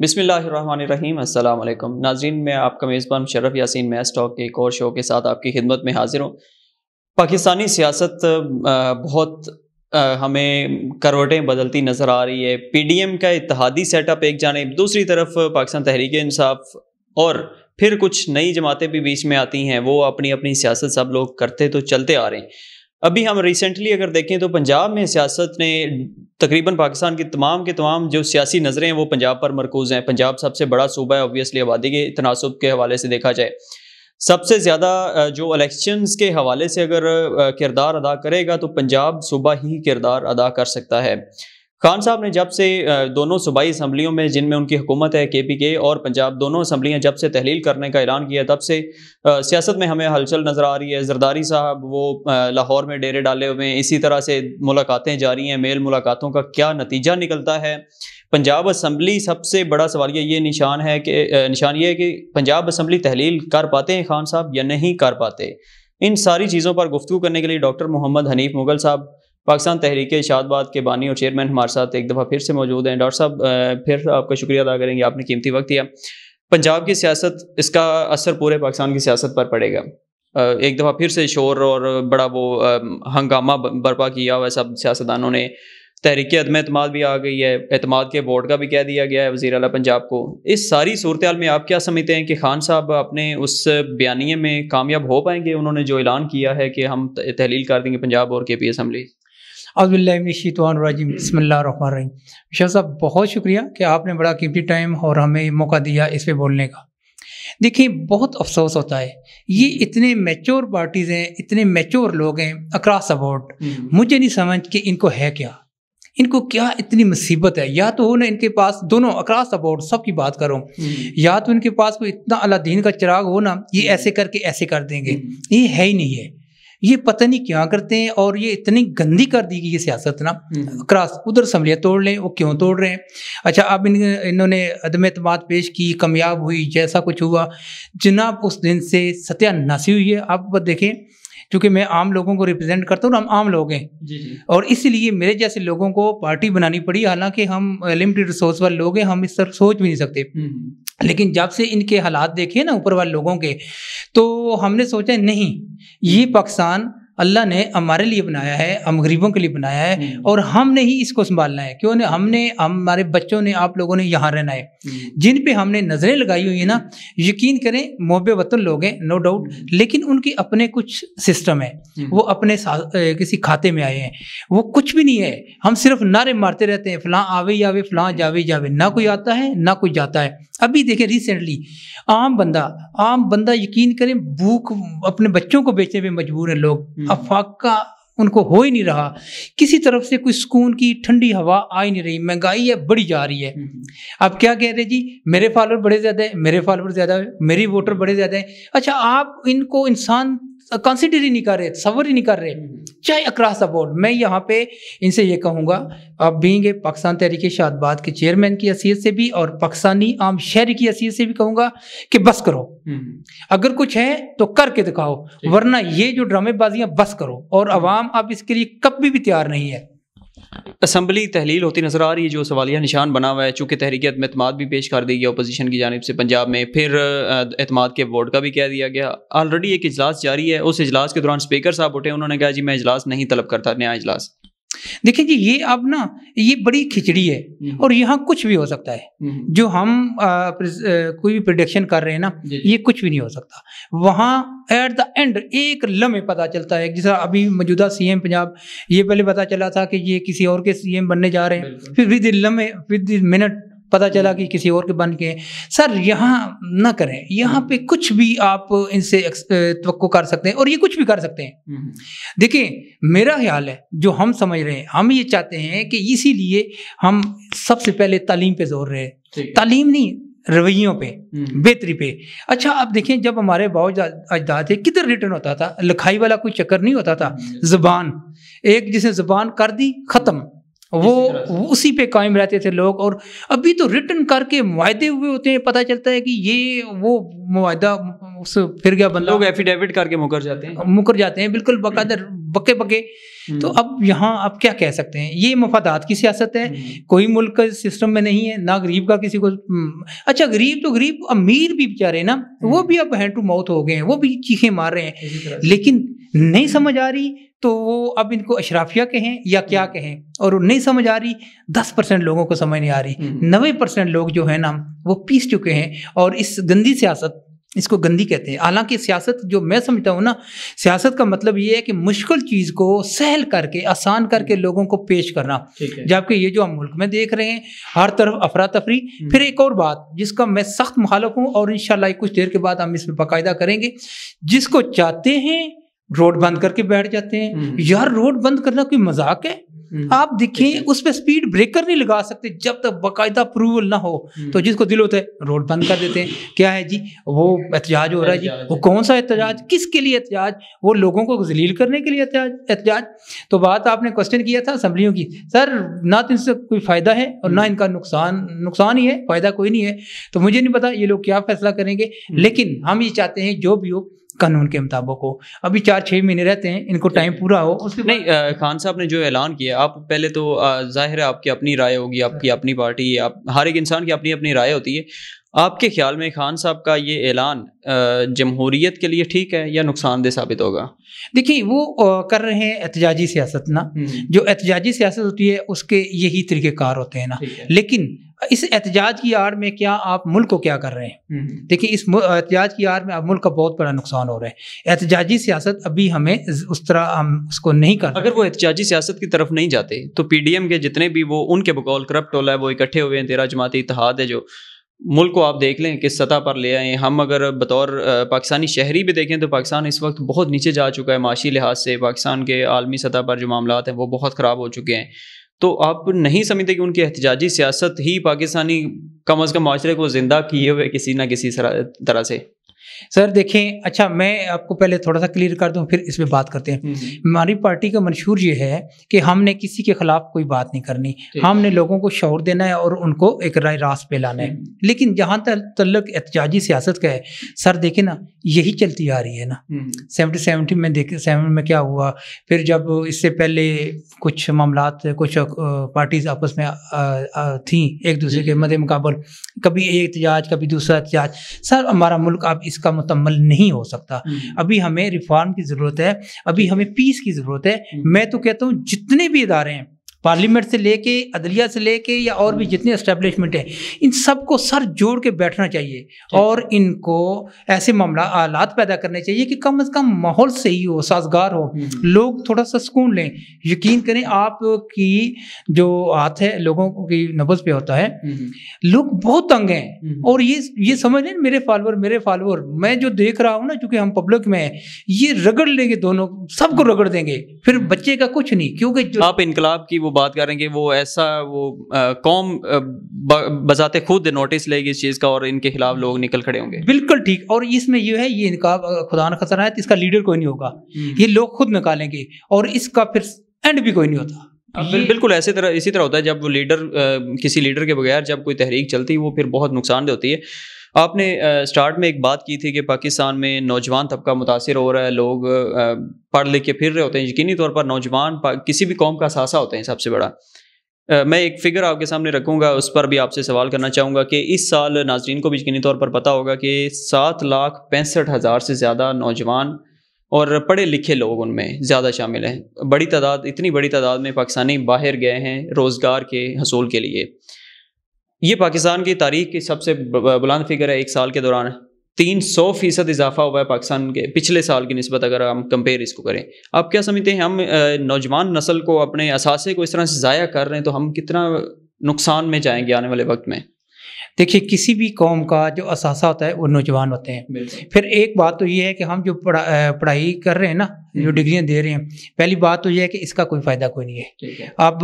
بسم اللہ الرحمن الرحیم۔ السلام علیکم ناظرین، میں آپ کا میزبان مشرف یاسین میس ٹاک کے ایک اور شو کے ساتھ آپ کی خدمت میں حاضر ہوں۔ پاکستانی سیاست بہت ہمیں کروٹیں بدلتی نظر آ رہی ہے۔ پی ڈی ایم کا اتحادی سیٹ اپ ایک جانب، دوسری طرف پاکستان تحریک انصاف اور پھر کچھ نئی جماعتیں بھی بیچ میں آتی ہیں، وہ اپنی اپنی سیاست سب لوگ کرتے تو چلتے آ رہے ہیں۔ ابھی ہم ریسنٹلی اگر دیکھیں تو پنجاب میں سیاست نے تقریباً پاکستان کی تمام جو سیاسی نظریں ہیں وہ پنجاب پر مرکوز ہیں۔ پنجاب سب سے بڑا صوبہ ہے، اوبویسلی آبادی کے تناسب کے حوالے سے دیکھا جائے سب سے زیادہ جو الیکشنز کے حوالے سے اگر کردار ادا کرے گا تو پنجاب صوبہ ہی کردار ادا کر سکتا ہے۔ خان صاحب نے جب سے دونوں صوبائی اسمبلیوں میں جن میں ان کی حکومت ہے، کے پی کے اور پنجاب دونوں اسمبلیاں جب سے تحلیل کرنے کا اعلان کیا، تب سے سیاست میں ہمیں ہلچل نظر آ رہی ہے۔ زرداری صاحب وہ لاہور میں ڈیرے ڈالے ہوئے ہیں، اسی طرح سے ملاقاتیں جاری ہیں۔ میل ملاقاتوں کا کیا نتیجہ نکلتا ہے؟ پنجاب اسمبلی سب سے بڑا سوالیہ یہ نشان یہ ہے کہ پنجاب اسمبلی تحلیل کر پاتے ہیں خان صاحب یا نہیں کر پاتے؟ ان ساری چیزوں پر گفتگو کرنے کے لیے ڈاکٹر محمد حنیف مغل صاحب پاکستان تحریک اشاعت باد کے بانی اور چیئرمین ہمارے ساتھ ایک دفعہ پھر سے موجود ہیں۔ ڈاکٹر صاحب پھر آپ کا شکریہ ادا کریں گے، آپ نے قیمتی وقت دیا۔ پنجاب کی سیاست، اس کا اثر پورے پاکستان کی سیاست پر پڑے گا۔ ایک دفعہ پھر سے شور اور بڑا وہ ہنگامہ برپا کیا ہوا ہے سب سیاستدانوں نے۔ تحریک عدم اعتماد بھی آ گئی ہے، اعتماد کے ووٹ کا بھی کہہ دیا گیا ہے وزیر اعلیٰ پنجاب کو۔ اس ساری صورتحال میں آپ کیا سمجھتے ہیں کہ خان صاحب اپنے اس بیانیے میں کامیاب ہو پائیں گے؟ انہوں نے جو اعلان کیا ہے کہ ہم تحلیل کر دیں گے پنجاب اور کے پی اسمبلی۔ اعوذ باللہ من الشیطان الرجیم، بسم اللہ الرحمن الرحیم۔ شاہ صاحب بہت شکریہ کہ آپ نے بڑا قیمتی ٹائم اور ہمیں موقع دیا اس پہ بولنے کا۔ دیکھیں، بہت افسوس ہوتا ہے، یہ اتنے میچور پارٹیز ہیں، اتنے میچور لوگ ہیں اکراس دا بورڈ، مجھے نہیں سمجھ کہ ان کو ہے کیا، ان کو کیا اتنی مصیبت ہے۔ یا تو نا ان کے پاس دونوں اکراس دا بورڈ سب کی بات کروں، یا تو ان کے پاس کوئی اتنا اللہ دین کا چراغ ہو نا، یہ ایسے کر کے ایسے کر دیں گے، یہ ہے ہی نہیں ہے۔ یہ پتہ نہیں کیا کرتے ہیں، اور یہ اتنی گندی کر دی گئی یہ سیاست نا، کراس ادھر اسمبلیاں توڑ لیں، وہ کیوں توڑ رہے ہیں؟ اچھا، اب انہوں نے عدم اعتماد پیش کی، کامیاب ہوئی، جیسا کچھ ہوا جناب، اس دن سے ستیہ ناسی ہوئی ہے۔ آپ دیکھیں، چونکہ میں عام لوگوں کو ریپرزینٹ کرتا ہوں، ہم عام لوگ ہیں، اور اسی لیے میرے جیسے لوگوں کو پارٹی بنانی پڑی، حالانکہ ہم لمیٹڈ ریسورس والے لوگ ہیں، ہم اس طرح سوچ بھی نہیں سکتے۔ لیکن جب سے ان کے حالات دیکھے نا اوپر والے لوگوں کے، تو ہم نے سوچا نہیں، یہ پاکستان اللہ نے ہمارے لیے بنایا ہے، ہم غریبوں کے لیے بنایا ہے، اور ہم نے ہی اس کو سنبھالنا ہے۔ کیوں نے ہمارے بچوں نے، آپ لوگوں نے یہاں رہنا ہے، جن پہ ہم نے نظریں لگائی ہوئی ہیں نا، یقین کریں محب وطن لوگ ہیں نو ڈاؤٹ، لیکن ان کے اپنے کچھ سسٹم ہے، وہ اپنے کسی کھاتے میں آئے ہیں، وہ کچھ بھی نہیں ہے۔ ہم صرف نعرے مارتے رہتے ہیں، فلاں آوے جاوے، فلاں جاوے جاوے، نہ کوئی آتا ہے نہ کوئی جاتا ہے۔ ابھی دیکھیں ریسنٹلی عام بندہ یقین کریں بھوک اپنے بچوں کو بیچنے پہ مجبور ہیں لوگ، افاقہ ان کو ہو ہی نہیں رہا، کسی طرف سے کوئی سکون کی ٹھنڈی ہوا آ ہی نہیں رہی، مہنگائی ہے بڑی جا رہی ہے۔ آپ کیا کہہ رہے جی، میرے فالوور بڑے زیادہ ہیں، میرے فالوور زیادہ ہیں، میری ووٹر بڑے زیادہ ہیں۔ اچھا، آپ ان کو انسان کنسیڈر ہی نہیں کر رہے، تصور ہی نہیں کر رہے، چاہے اکراس دا بورڈ۔ میں یہاں پہ ان سے یہ کہوں گا، آپ بینگ اے پاکستان تحریک اشاعت باد کے چیئرمین کی حیثیت سے بھی اور پاکستانی عام شہری کی حیثیت سے بھی کہوں گا کہ بس کرو، اگر کچھ ہے تو کر کے دکھاؤ، ورنہ یہ جو ڈرامے بازیاں بس کرو، اور عوام اب اس کے لیے کبھی بھی تیار نہیں ہے۔ اسمبلی تحلیل ہوتی نظر آ رہی ہے، جو سوالیہ نشان بنا ہوا ہے، چونکہ تحریک عدم اعتماد بھی پیش کر دی گیا اپوزیشن کی جانب سے پنجاب میں، پھر اعتماد کے ووٹ کا بھی کہہ دیا گیا۔ آلریڈی ایک اجلاس جاری ہے، اس اجلاس کے دوران اسپیکر صاحب اٹھے، انہوں نے کہا جی میں اجلاس نہیں طلب کرتا، نیا اجلاس۔ دیکھیں جی، یہ اب نا یہ بڑی کھچڑی ہے، اور یہاں کچھ بھی ہو سکتا ہے۔ جو ہم کوئی بھی پریڈکشن کر رہے ہیں نا، یہ کچھ بھی نہیں ہو سکتا۔ وہاں ایٹ دا اینڈ ایک لمحے پتہ چلتا ہے، جیسا ابھی موجودہ سی ایم پنجاب، یہ پہلے پتہ چلا تھا کہ یہ کسی اور کے سی ایم بننے جا رہے ہیں، پھر ود منٹ پتہ چلا کہ کسی اور کے بن کے۔ سر یہاں نہ کریں، یہاں پہ کچھ بھی آپ ان سے توقع کر سکتے ہیں، اور یہ کچھ بھی کر سکتے ہیں۔ دیکھیں، میرا خیال ہے جو ہم سمجھ رہے ہیں، ہم یہ چاہتے ہیں کہ اسی لیے ہم سب سے پہلے تعلیم پہ زور رہے، تعلیم نہیں، رویوں پہ، بہتری پہ۔ اچھا، آپ دیکھیں جب ہمارے باؤ اجداد تھے، کدھر ریٹرن ہوتا تھا، لکھائی والا کوئی چکر نہیں ہوتا تھا۔ زبان ایک جس نے زبان کر دی ختم، وہ اسی پہ قائم رہتے تھے لوگ۔ اور ابھی تو ریٹن کر کے معاہدے ہوئے ہوتے ہیں، پتہ چلتا ہے کہ یہ وہ معاہدہ پھر گیا بندہ، لوگ ایفیڈیوٹ کر کے مکر جاتے ہیں بالکل باقاعدہ بکے. تو اب یہاں آپ کیا کہہ سکتے ہیں، یہ مفادات کی سیاست ہے. کوئی ملک کا سسٹم میں نہیں ہے، نہ غریب کا کسی کو. اچھا غریب تو غریب، امیر بھی بیچارے نا، وہ بھی اب ہینڈ ٹو ماؤتھ ہو گئے ہیں، وہ بھی چیخیں مار رہے ہیں. لیکن نہیں سمجھ آ رہی تو وہ اب ان کو اشرافیہ کہیں یا کیا کہیں، اور نہیں سمجھ آ رہی. 10% لوگوں کو سمجھ نہیں آ رہی، 90% لوگ جو ہے نا وہ پیس چکے ہیں. اور اس گندی سیاست، اس کو گندی کہتے ہیں. حالانکہ سیاست جو میں سمجھتا ہوں نا، سیاست کا مطلب یہ ہے کہ مشکل چیز کو سہل کر کے، آسان کر کے لوگوں کو پیش کرنا. جبکہ یہ جو ہم ملک میں دیکھ رہے ہیں، ہر طرف افراتفری. پھر ایک اور بات جس کا میں سخت مخالف ہوں، اور انشاءاللہ کچھ دیر کے بعد ہم اس میں باقاعدہ کریں گے، جس کو چاہتے ہیں روڈ بند کر کے بیٹھ جاتے ہیں. یار روڈ بند کرنا کوئی مذاق ہے؟ آپ دیکھیں اس پہ سپیڈ بریکر نہیں لگا سکتے جب تک باقاعدہ اپروول نہ ہو. تو جس کو دل ہوتا ہے روڈ بند کر دیتے ہیں. کیا ہے جی؟ وہ احتجاج ہو رہا ہے جی. وہ کون سا احتجاج؟ کس کے لیے احتجاج؟ وہ لوگوں کو ذلیل کرنے کے لیے احتجاج. تو بات آپ نے کوسچن کیا تھا اسمبلیوں کی، سر نہ تو ان سے کوئی فائدہ ہے اور نہ ان کا نقصان ہی ہے، فائدہ کوئی نہیں ہے. تو مجھے نہیں پتا یہ لوگ کیا فیصلہ کریں گے، لیکن ہم یہ چاہتے ہیں جو بھی ہو قانون کے مطابق ہو. ابھی 4-6 مہینے رہتے ہیں، ان کو ٹائم پورا ہو. اس کے نہیں خان صاحب نے جو اعلان کیا، آپ پہلے تو ظاہر ہے آپ کی اپنی رائے ہوگی، آپ کی اپنی پارٹی ہے، ہر ایک انسان کی اپنی اپنی رائے ہوتی ہے. آپ کے خیال میں خان صاحب کا یہ اعلان جمہوریت کے لیے ٹھیک ہے یا نقصان دہ ثابت ہوگا؟ دیکھیں وہ کر رہے ہیں احتجاجی سیاست نا. جو احتجاجی سیاست ہوتی ہے اس کے یہی طریقہ کار ہوتے ہیں نا. لیکن اس احتجاج کی آڑ میں کیا آپ ملک کو کیا کر رہے ہیں؟ دیکھیں اس احتجاج کی آڑ میں اب ملک کا بہت بڑا نقصان ہو رہا ہے. احتجاجی سیاست ابھی ہمیں اس طرح ہم اس کو نہیں کرتے. اگر وہ احتجاجی سیاست کی طرف نہیں جاتے تو پی ڈی ایم کے جتنے بھی وہ ان کے بقول کرپٹ ٹولہ ہے وہ اکٹھے ہوئے ہیں، 13 جماعتی اتحاد ہے جو ملک کو آپ دیکھ لیں کس سطح پر لے آئے ہیں. ہم اگر بطور پاکستانی شہری بھی دیکھیں تو پاکستان اس وقت بہت نیچے جا چکا ہے معاشی لحاظ سے. پاکستان کے عالمی سطح پر جو معاملات ہیں وہ بہت خراب ہو چکے ہیں. تو آپ نہیں سمجھتے کہ ان کی احتجاجی سیاست ہی پاکستانی کم از کم معاشرے کو زندہ کیے ہوئے کسی نہ کسی طرح سے؟ سر دیکھیں، اچھا میں آپ کو پہلے تھوڑا سا کلیئر کر دوں پھر اس پہ بات کرتے ہیں. ہماری پارٹی کا منشور یہ ہے کہ ہم نے کسی کے خلاف کوئی بات نہیں کرنی، ہم نے لوگوں کو شعور دینا ہے اور ان کو ایک رائے راست پہ لانا ہے. لیکن جہاں تعلق احتجاجی سیاست کا ہے سر، دیکھیں نا یہی چلتی آ رہی ہے نا. 70 میں دیکھیں 7 میں کیا ہوا. پھر جب اس سے پہلے کچھ معاملات، کچھ پارٹیز آپس میں تھیں ایک دوسرے کے مد مقابل، کبھی ایک احتجاج کبھی دوسرا احتجاج. سر ہمارا ملک اب اس کا مکمل نہیں ہو سکتا. ابھی ہمیں ریفارم کی ضرورت ہے، ابھی ہمیں پیس کی ضرورت ہے. میں تو کہتا ہوں جتنے بھی ادارے ہیں، پارلیمنٹ سے لے کے عدلیہ سے لے کے یا اور بھی جتنے اسٹیبلشمنٹ ہیں، ان سب کو سر جوڑ کے بیٹھنا چاہیے اور ان کو ایسے حالات پیدا کرنے چاہیے کہ کم از کم ماحول صحیح ہو، سازگار ہو، لوگ تھوڑا سا سکون لیں. یقین کریں آپ کی جو ہاتھ ہے لوگوں کی نبض پہ ہوتا ہے، لوگ بہت تنگ ہیں. اور یہ سمجھ لیں میرے فالوور میں جو دیکھ رہا ہوں نا، چونکہ ہم پبلک میں ہیں، یہ رگڑ لیں گے، دونوں سب کو رگڑ دیں گے، پھر بچے کا کچھ نہیں. کیونکہ آپ انقلاب کی وہ بات کر رہے ہیں کہ وہ ایسا وہ قوم بذات خود نوٹس لے گی اس چیز کا اور ان کے خلاف لوگ نکل کھڑے ہوں گے. بالکل ٹھیک. اور اس میں یہ ہے، یہ انقلاب خدا نہ خسرا ہے، اس کا لیڈر کوئی نہیں ہوگا، یہ لوگ خود نکالیں گے اور اس کا پھر اینڈ بھی کوئی نہیں ہوتا. بالکل اسی طرح ہوتا ہے جب وہ لیڈر، کسی لیڈر کے بغیر جب کوئی تحریک چلتی ہے وہ پھر بہت نقصان دہ ہوتی ہے. آپ نے سٹارٹ میں ایک بات کی تھی کہ پاکستان میں نوجوان طبقہ متاثر ہو رہا ہے، لوگ پڑھ لکھ کے پھر رہے ہوتے ہیں. یقینی طور پر نوجوان کسی بھی قوم کا اثاثہ ہوتے ہیں سب سے بڑا. میں ایک فگر آپ کے سامنے رکھوں گا، اس پر بھی آپ سے سوال کرنا چاہوں گا کہ اس سال ناظرین کو بھی یقینی طور پر پتہ ہوگا کہ 7,65,000 سے زیادہ نوجوان اور پڑھے لکھے لوگ ان میں زیادہ شامل ہیں. بڑی تعداد، اتنی بڑی تعداد میں پاکستانی باہر گئے ہیں روزگار کے حصول کے لیے. یہ پاکستان کی تاریخ کی سب سے بلند فگر ہے. ایک سال کے دوران 300% اضافہ ہوا ہے پاکستان کے پچھلے سال کی نسبت اگر ہم کمپیئر اس کو کریں. آپ کیا سمجھتے ہیں ہم نوجوان نسل کو، اپنے اثاثے کو اس طرح سے ضائع کر رہے ہیں تو ہم کتنا نقصان میں جائیں گے آنے والے وقت میں؟ دیکھیے کسی بھی قوم کا جو اثاثہ ہوتا ہے وہ نوجوان ہوتے ہیں. پھر ایک بات تو یہ ہے کہ ہم جو پڑھائی کر رہے ہیں نا، جو ڈگریاں دے رہے ہیں، پہلی بات تو یہ ہے کہ اس کا کوئی فائدہ کوئی نہیں ہے. اب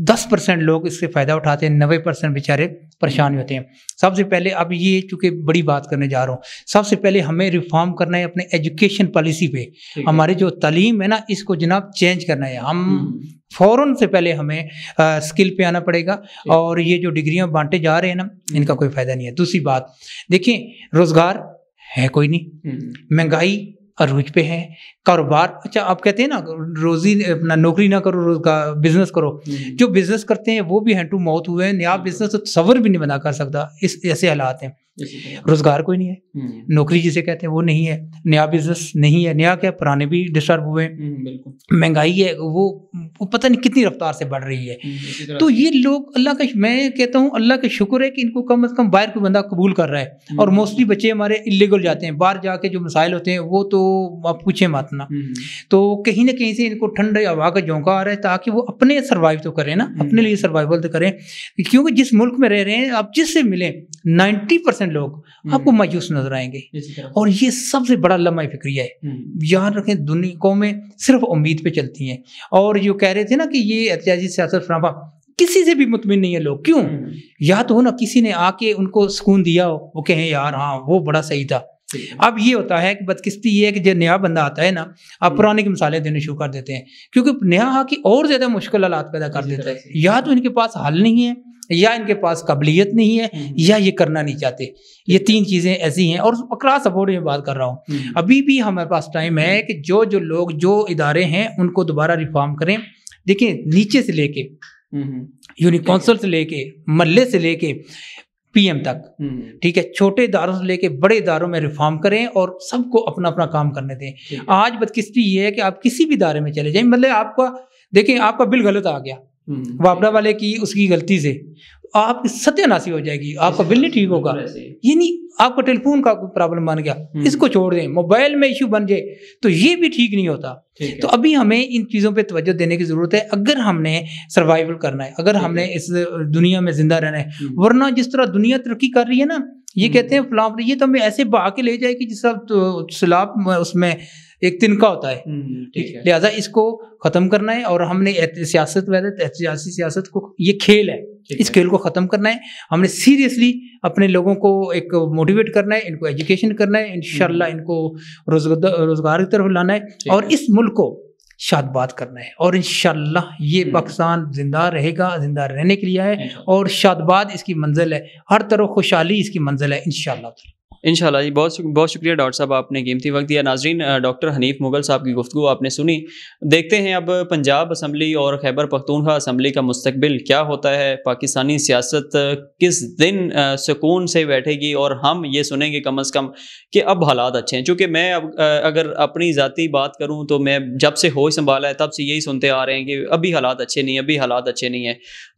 10% لوگ اس سے فائدہ اٹھاتے ہیں، 90% بیچارے پریشان ہوتے ہیں. سب سے پہلے اب یہ چونکہ بڑی بات کرنے جا رہا ہوں، سب سے پہلے ہمیں ریفارم کرنا ہے اپنے ایجوکیشن پالیسی پہ. ہماری جو تعلیم ہے نا، اس کو جناب چینج کرنا ہے. ہم فوراً سے پہلے ہمیں اسکل پہ آنا پڑے گا، اور یہ جو ڈگریاں بانٹے جا رہے ہیں نا، ان کا کوئی فائدہ نہیں ہے. دوسری بات دیکھیں، روزگار ہے کوئی نہیں، مہنگائی عروج پہ ہے، کاروبار، اچھا آپ کہتے ہیں نا روزی اپنا نوکری نہ کرو بزنس کرو، جو بزنس کرتے ہیں وہ بھی ہینڈ ٹو ماؤتھ ہوئے ہیں، نیا بزنس تو تصور بھی نہیں بنا کر سکتا، اس ایسے حالات ہیں، روزگار کوئی نہیں ہے، نوکری جسے کہتے ہیں وہ نہیں ہے، نیا بزنس نہیں ہے، نیا کیا پرانے بھی ڈسٹرب ہوئے، مہنگائی ہے وہ پتہ نہیں کتنی رفتار سے بڑھ رہی ہے، تو یہ لوگ اللہ کا، میں کہتا ہوں اللہ کا شکر ہے کہ ان کو کم از کم باہر کوئی بندہ قبول کر رہا ہے، اور موسٹلی بچے ہمارے انلیگل جاتے ہیں، باہر جا کے جو مسائل ہوتے ہیں وہ تو آپ پوچھیں مت نا، تو کہیں نہ کہیں سے ان کو ٹھنڈی ہوا کا جھونکا آ رہا ہے تاکہ وہ اپنے سروائیو تو کریں نا، اپنے لیے سروائیول تو کریں، کیونکہ جس ملک میں رہ رہے ہیں آپ جس سے ملیں 90% لوگ آپ کو مایوس نظر آئیں گے، اور یہ سب سے بڑا لمحہ فکریہ ہے، یاد رکھیں دنیا قومیں صرف امید پہ چلتی ہیں، اور جو کہہ رہے تھے نا کہ یہ احتجاجی سیاست فراہم، کسی سے بھی مطمئن نہیں ہے لوگ، کیوں؟ یا تو ہو نا کسی نے آ کے ان کو سکون دیا ہو، وہ کہیں یار ہاں وہ بڑا صحیح تھا، اب یہ ہوتا ہے کہ بدقسمتی یہ ہے کہ جو نیا بندہ آتا ہے نا آپ پرانے کی مثالیں دینے شروع کر دیتے ہیں، کیونکہ نیا آ کے اور زیادہ مشکل حالات پیدا کر دیتا ہے، یا تو ان کے پاس حل نہیں ہے، یا ان کے پاس قابلیت نہیں ہے، یا یہ کرنا نہیں چاہتے، یہ تین چیزیں ایسی ہیں، اور اکراس سپورٹ میں بات کر رہا ہوں، ابھی بھی ہمارے پاس ٹائم ہے کہ جو لوگ جو ادارے ہیں ان کو دوبارہ ریفارم کریں، دیکھیں نیچے سے لے کے یونٹ کونسل سے لے کے محلے سے لے کے پی ایم تک، ٹھیک ہے، چھوٹے اداروں سے لے کے بڑے اداروں میں ریفارم کریں اور سب کو اپنا اپنا کام کرنے دیں۔ آج بدقسمتی یہ ہے کہ آپ کسی بھی ادارے میں چلے جائیں، مطلب آپ کا دیکھیں آپ کا بل غلط آ گیا وابڈا والے کی اس کی غلطی سے، آپ کی ستیہ ناسی ہو جائے گی، آپ کا بل نہیں ٹھیک ہوگا، یعنی آپ کا ٹیلی فون کا پرابلم بن گیا، اس کو چھوڑ دیں، موبائل میں ایشو بن جائے تو یہ بھی ٹھیک نہیں ہوتا، تو ابھی ہمیں ان چیزوں پہ توجہ دینے کی ضرورت ہے اگر ہم نے سروائیول کرنا ہے، اگر ہم نے اس دنیا میں زندہ رہنا ہے، ورنہ جس طرح دنیا ترقی کر رہی ہے نا، یہ کہتے ہیں فلاں یہ تو ہمیں ایسے بہا کے لے جائے کہ جس طرح سیلاب اس میں ایک تنکا ہوتا ہے، لہٰذا اس کو ختم کرنا ہے، اور ہم نے سیاسی سیاست کو یہ کھیل ہے، اس کھیل کو ختم کرنا ہے، ہم نے سیریسلی اپنے لوگوں کو ایک موٹیویٹ کرنا ہے، ان کو ایجوکیشن کرنا ہے، انشاءاللہ ان کو روزگار کی طرف لانا ہے، اور اس ملک کو شاد باد کرنا ہے، اور انشاءاللہ یہ پاکستان زندہ رہے گا، زندہ رہنے کے لیے ہے، اور شاد باد اس کی منزل ہے، ہر طرف خوشحالی اس کی منزل ہے انشاءاللہ۔ انشاءاللہ جی، بہت شکریہ ڈاکٹر صاحب، آپ نے قیمتی وقت دیا۔ ناظرین، ڈاکٹر حنیف مغل صاحب کی گفتگو آپ نے سنی، دیکھتے ہیں اب پنجاب اسمبلی اور خیبر پختونخوا اسمبلی کا مستقبل کیا ہوتا ہے، پاکستانی سیاست کس دن سکون سے بیٹھے گی، اور ہم یہ سنیں گے کم از کم کہ اب حالات اچھے ہیں، چونکہ میں اب اگر اپنی ذاتی بات کروں تو میں جب سے ہوش سنبھالا ہے تب سے یہی سنتے آ رہے ہیں کہ ابھی حالات اچھے نہیں ہیں، ابھی حالات اچھے نہیں ہیں،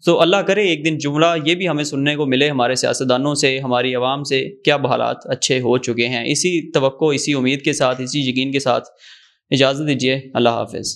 تو اللہ کرے ایک دن جملہ یہ بھی ہمیں سننے کو ملے ہمارے سیاستدانوں سے، ہماری عوام سے، کہ اب حالات اچھے ہو چکے ہیں۔ اسی توقع، اسی امید کے ساتھ، اسی یقین کے ساتھ اجازت دیجیے، اللہ حافظ۔